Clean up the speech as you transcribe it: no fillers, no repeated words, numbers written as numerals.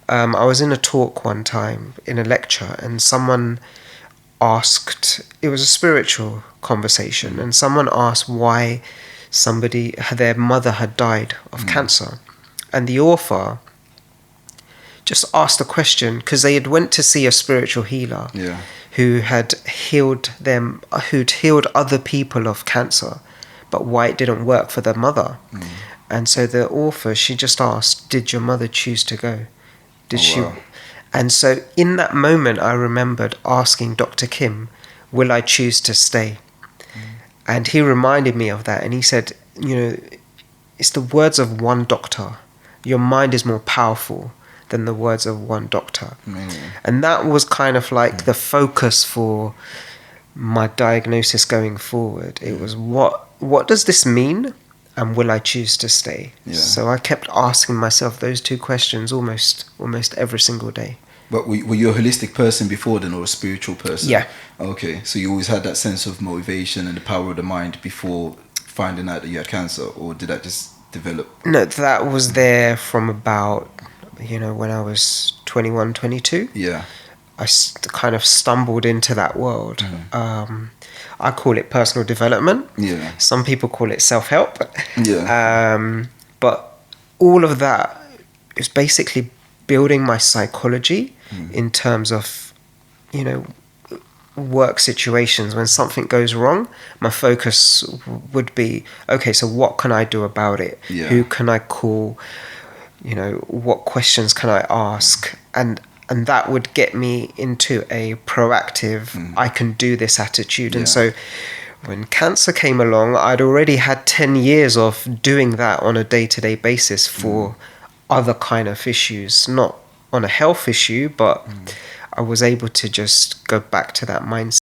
I was in a talk one time in a lecture, and someone asked, it was a spiritual conversation, and someone asked why their mother had died of cancer. And the author just asked a question, because they had went to see a spiritual healer who had healed them, who'd healed other people of cancer, but why it didn't work for their mother. And so the author, she just asked, did your mother choose to go? Wow. And so in that moment, I remembered asking Dr. Kim, will I choose to stay? And he reminded me of that. And he said, it's the words of one doctor. Your mind is more powerful than the words of one doctor. And that was kind of like the focus for my diagnosis going forward. It was, what does this mean? And will I choose to stay? So I kept asking myself those two questions almost every single day. But were you a holistic person before then, or a spiritual person? Yeah. Okay, so you always had that sense of motivation and the power of the mind before finding out that you had cancer, or did that just develop? No, that was there from about, when I was 21, 22. Yeah. I kind of stumbled into that world. I call it personal development. Yeah. Some people call it self-help. Yeah. But all of that is basically building my psychology in terms of, work situations. When something goes wrong, my focus would be, okay, so what can I do about it? Yeah. Who can I call? What questions can I ask? And that would get me into a proactive, I can do this attitude. And so when cancer came along, I'd already had 10 years of doing that on a day-to-day basis for other kind of issues, not on a health issue, but I was able to just go back to that mindset.